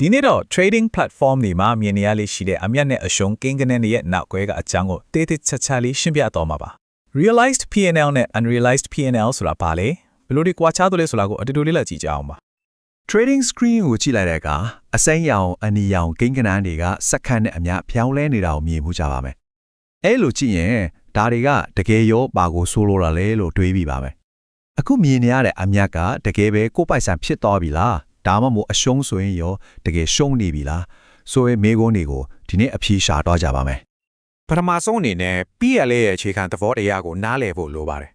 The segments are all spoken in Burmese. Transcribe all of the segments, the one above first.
ဒီနေ့တော့ trading platform တွေမှာမြင်နေရလေးရှိတဲ့အမြတ်နဲ့အရှုံးကိန်းဂဏန်းတွေရဲ့နောက်ကွဲကအကြောင်းကိုတေးသေးချာချာလေးရှင်းပြတော့မှာပါ realized P&L နဲ့ unrealized P&L ဆိုတာဘာလဲဘယ်လိုတွေကွာခြားသလဲဆိုတာကိုအတူတူလေးလက်ကြည့်ကြအောင်ပါ trading screen ကိုကြည့်လိုက်တဲ့အခါအစိမ်းရောင်အနီရောင်ကိန်းဂဏန်းတွေကစက္ကန့်နဲ့အများဖြောင်းလဲနေတာကိုမြင်မှုကြပါမယ်အဲ့လိုကြည့်ရင်ဒါတွေကတကယ်ရောပါကိုဆိုးလို့ရလဲလို့တွေးပြီးပါမယ်အခုမြင်နေရတဲ့အမြတ်ကတကယ်ပဲကိုယ်ပိုက်ဆံဖြစ်သွားပြီလားဒါမှမဟုတ်အရှုံးဆိုရင်ရောတကယ်ရှုံးနေပြီလားဆိုရင်မေးခွန်းတွေကိုဒီနေ့အဖြေရှာတော့ကြပါမယ်ပထမဆုံးအနေနဲ့ PLA ရဲ့အခြေခံသဘောတရားကိုနားလည်ဖို့လိုပါတယ်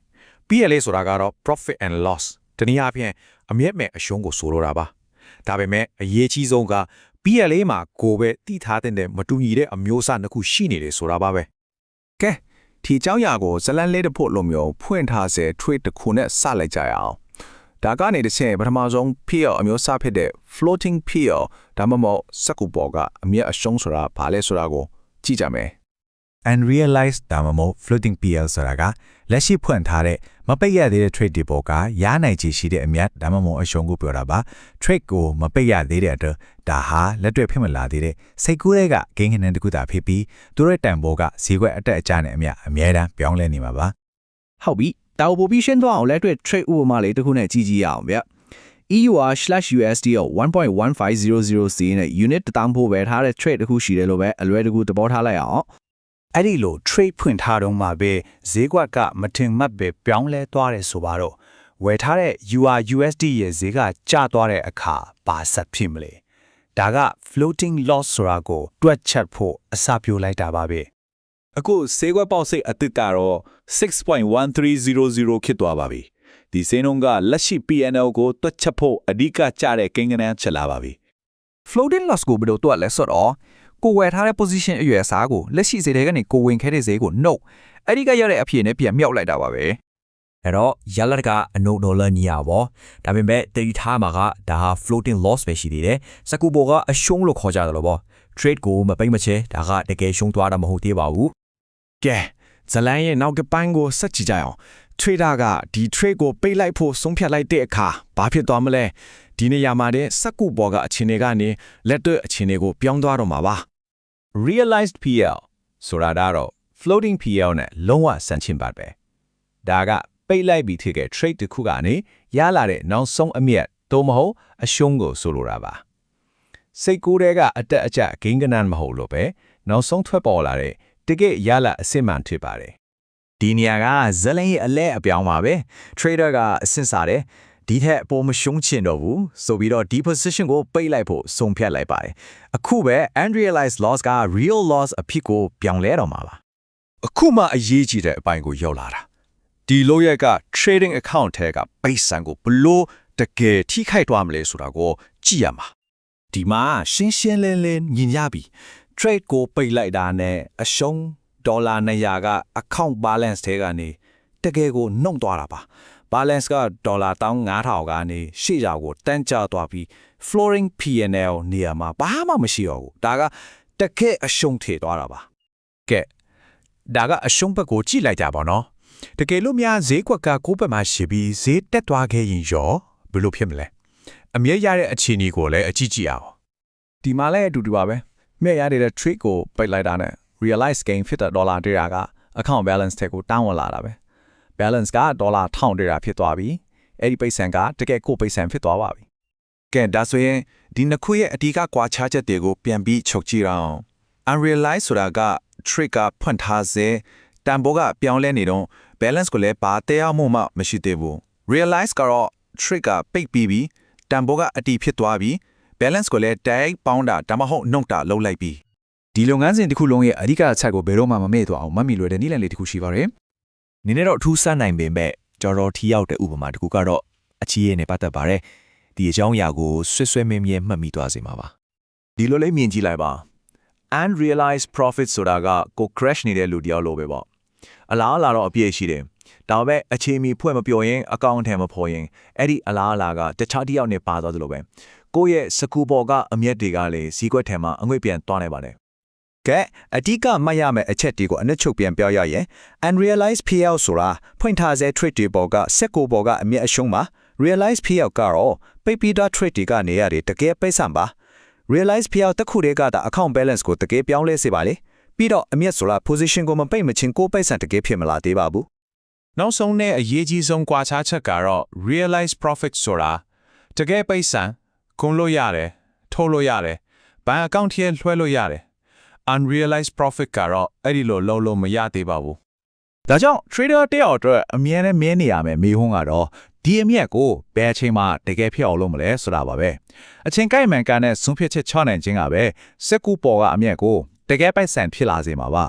PLA ဆိုတာကတော့ profit and loss တနည်းအားဖြင့်အမြတ်မဲ့အရှုံးကိုဆိုလိုတာပါဒါပေမဲ့အရေးကြီးဆုံးက PLA မှာကိုပဲတည်ထားတဲ့မတူညီတဲ့အမျိုးအစားနှစ်ခုရှိနေတယ်ဆိုတာပါပဲကဲဒီအကြောင်းအရာကိုဇလန်လေးတစ်ဖို့လိုမျိုးဖွင့်ထားစေ trade တစ်ခုနဲ့စလိုက်ကြရအောင်ဒါကနေတစ်ချက်ပထမဆုံး PL အမျိုးအစားဖြစ်တဲ့ floating PL ဒါမှမဟုတ်စက္ကူပေါ်ကအမြတ်အရှုံးဆိုတာဘာလဲဆိုတာကိုကြည့်ကြမယ် unrealized ဒါမှမဟုတ် floating PL ဆိုတာကလက်ရှိဖွင့်ထားတဲ့မပိတ်ရသေးတဲ့ trade တွေပေါ်ကရနိုင်ခြေရှိတဲ့အမြတ်ဒါမှမဟုတ်အရှုံးကိုပြောတာပါ trade ကိုမပိတ်ရသေးတဲ့အတွက်ဒါဟာလက်တွေ့ဖြစ်မလာသေးတဲ့စိတ်ကူးတဲ့ကဂိမ်းခဏတစ်ခုသာဖြစ်ပြီးသူတို့ရဲ့တန်ဖိုးကဈေးကွက်အတက်အကျနဲ့အမြတ်အများတန်းပြောင်းလဲနေမှာပါဟုတ်ပြီတာဝပိုပြီးရှင်းသွားအောင်လက်တွေ့ trade ဥပမာလေးတစ်ခုနဲ့ကြည့်ကြည့်ရအောင်ဗျEUR/USD ကို 1.1500 စီနဲ့ unit တန်းဖို့ပဲထားတဲ့ trade တစ်ခုရှိတယ်လို့ပဲအလွယ်တကူသဘောထားလိုက်အောင်အဲ့ဒီလို trade ဖွင့်ထားတော့မှပဲဈေးကွက်ကမထင်မှတ်ပဲပြောင်းလဲသွားတယ်ဆိုပါတော့ဝယ်ထားတဲ့ USD ရဲ့ဈေးကကျသွားတဲ့အခါဘာဆက်ဖြစ်မလဲဒါက floating loss ဆိုတာကိုတွက်ချက်ဖို့အစပြုလိုက်တာပါပဲအခုဈေးကွက်ပေါက်စိတ်အသစ်ကတော့ 6.1300 ဖြစ်သွားပါပြီဒီစင်းလုံးကလက်ရှိ P&L ကိုတွက်ချက်ဖို့အဓိကကျတဲ့ကိန်းဂဏန်းချက်လာပါပြီ floating loss ကိုဘယ်လိုတွက်လဲဆိုတော့ကိုဝယ်ထားတဲ့ position အရွယ်အစားကိုလက်ရှိဈေးတွေကနေကိုဝင်ခဲတဲ့ဈေးကို no အဲ့ဒီကရတဲ့အဖြစ်နဲ့ပြန်မြောက်လိုက်တာပါပဲအဲ့တော့ရလတ်ကအနုဒေါ်လာညီရပါဒါပေမဲ့တတိထားမှာကဒါဟာ floating loss ပဲရှိသေးတယ်စကူဘောကအရှုံးလို့ခေါ်ကြတယ်လို့ပေါ့ trade ကိုမပိတ်မချဲဒါကတကယ်ရှုံးသွားတာမဟုတ်သေးပါဘူးကဲဇလန်ရဲ့နောက်ကပိုင်းကိုဆက်ကြည့်ကြအောင် trader ကဒီ trade ကိုပိတ်လိုက်ဖို့ဆုံးဖြတ်လိုက်တဲ့အခါဘာဖြစ်သွားမလဲဒီနေရာမှာတဲ့စက္ကူပေါ်ကအခြေအနေကနေလက်တွေ့အခြေအနေကိုပြောင်းသွားတော့မှာပါ realized PL ဆိုတာတော့ floating PL နဲ့လုံးဝဆန့်ကျင်ပါပဲဒါကပိတ်လိုက်ပြီးထည့်ခဲ့ trade တစ်ခုကနေရလာတဲ့နောက်ဆုံးအမြတ်သို့မဟုတ်အရှုံးကိုဆိုလိုတာပါစိတ်ကူးတဲ့ကအတက်အကျဂိမ်းကနန်းမဟုတ်လို့ပဲနောက်ဆုံးထွက်ပေါ်လာတဲ့တကယ်ရလာအစစ်မှန်ဖြစ်ပါတယ်ဒီနေရာကဇလန်ရဲ့အလဲအပြောင်းပါပဲ trader ကအဆင့်စားတယ်ဒီထက်အပေါ်မရှုံးချင်တော့ဘူးဆိုပြီးတော့ဒီ position ကိုပိတ်လိုက်ဖို့ဆုံးဖြတ်လိုက်ပါတယ်အခုပဲ unrealized loss က real loss အဖြစ်ကိုပြောင်းလဲတော့မှာပါအခုမှအရေးကြီးတဲ့အပိုင်းကိုရောက်လာတာဒီလိုရက်က trading account ထဲကပိတ်ဆံကိုဘလို့တကယ်ထိခိုက်သွားမလဲဆိုတာကိုကြည့်ရမှာဒီမှာရှင်းရှင်းလင်းလင်းမြင်ရပြီ trade ကိုပိတ်လိုက်တာနဲ့အရှုံးဒေါ်လာ200က account balance ထဲကနေတကယ်ကိုနှုတ်သွားတာပါ balance ကဒေါ်လာ15000ကနေ800ကိုတန်းကျသွားပြီး flooring P&L နေရာမှာဘာမှမရှိတော့ဘူးဒါကတကယ်အရှုံးထေသွားတာပါကဲဒါကအရှုံးဘက်ကိုကြည့်လိုက်ကြပါနော်တကယ်လို့များဈေးကွက်ကကိုယ့်ဘက်မှာရှိပြီးဈေးတက်သွားခဲ့ရင်ရောဘယ်လိုဖြစ်မလဲအမြဲရတဲ့အခြေအနေကိုလည်းအကြည့်ကြည့်အောင်ဒီမှာလည်းအတူတူပါပဲမြဲရတဲ့ trade ကိုပိတ်လိုက်တာနဲ့ realize gain ဖြစ်တဲ့ဒေါ်လာ100က account balance ထဲကိုတောင်းဝင်လာတာပဲ balance ကဒေါ်လာ1100ဖြစ်သွားပြီအဲ့ဒီပိတ်ဆံကတကယ်ကိုပိတ်ဆံဖြစ်သွားပါပြီကဲဒါဆိုရင်ဒီနှစ်ခုရဲ့အဓိကကွာခြားချက်တွေကိုပြန်ပြီးချုပ်ကြည့်အောင် unrealized ဆိုတာက trade ကဖွင့်ထားစေတန်ဖိုးကပြောင်းလဲနေတော့ balance ကိုလည်းဘာတရားမှုမှမရှိသေးဘူး realize ကတော့ trade ကပိတ်ပြီးပြီတန်ဖိုးကအတီဖြစ်သွားပြီ balance ကိုလည်းတိုက်ပေါင်းတာဒါမှမဟုတ်နှုတ်တာလုံးလိုက်ပြီဒီလုပ်ငန်းစဉ်တစ်ခုလုံးရဲ့အဓိကအချက်ကိုဘယ်တော့မှမမေ့သွားအောင်မမီလွယ်တဲ့နည်းလမ်းလေးတစ်ခုရှိပါတယ်နည်းနည်းတော့အထူးဆန်းနိုင်ပေမဲ့ကြော်တော်ထီရောက်တဲ့ဥပမာတစ်ခုကတော့အချီးရည်နဲ့ပတ်သက်ပါတယ်ဒီအကြောင်းအရာကိုဆွဆွဲမင်းမြဲမှတ်မိသွားစေမှာပါဒီလိုလေးမြင်ကြည့်လိုက်ပါ unrealized profit ဆိုတာကကို crash နေတဲ့လူတယောက်လိုပဲပေါ့အလားအလာတော့အပြည့်ရှိတယ်ဒါပေမဲ့အခြေမီဖွဲ့မပြောရင်အကောင့်ထဲမဖော်ရင်အဲ့ဒီအလားအလာကတခြားတစ်ယောက်နဲ့ပါသွားသလိုပဲကိုယ့်ရဲ့စကူပေါ်ကအမျက်တွေကလည်းဈေးကွက်ထဲမှာအငွေ့ပြန်သွားနေပါတယ်ကဲအဓိကမှတ်ရမယ့်အချက်တွေကိုအနစ်ချုပ်ပြန်ပြောရရင် unrealized PL ဆိုတာဖွင့်ထားစေ trade တွေပေါ်ကစက်ကိုပေါ်ကအမျက်အရှုံးမှာ realized PL ကတော့ပိတ်ပြီးသား trade တွေကနေရတဲ့တကယ်ပိတ်ဆံပါ realize ဖျောက်တစ်ခုတည်းကတာ account balance ကိုတကယ်ပြောင်းလဲစေပါလေပြီးတော့အမြတ်ဆိုတာ position ကိုမပိတ်မချင်းကိုပိုက်ဆံတကယ်ဖြစ်မလာသေးပါဘူး နောက်ဆုံးနဲ့အရေးကြီးဆုံးကွာခြားချက်ကတော့ realize profit ဆိုတာတကယ်ပိတ်ဆံကုန်လို့ရတယ်ထုတ်လို့ရတယ်ဘဏ်အကောင့်ထဲလွှဲလို့ရတယ် unrealized profit ကတော့အဲ့ဒီလိုလုံးလုံးမရသေးပါဘူး ဒါကြောင့် trader တယောက်အတွက်အမြဲတမ်းမြင်နေရမယ်မေးခွန်းကတော့ဒီအမြက်ကိုဘယ်အချိန်မှတကယ်ဖြစ်အောင်လုပ်မလဲဆိုတာပါပဲအချိန်ကိုက်မှန်ကန်တဲ့ဆုံးဖြတ်ချက်ချနိုင်ခြင်းကပဲစက်ကူပေါ်ကအမြက်ကိုတကယ်ပိုက်ဆံဖြစ်လာစေမှာပါ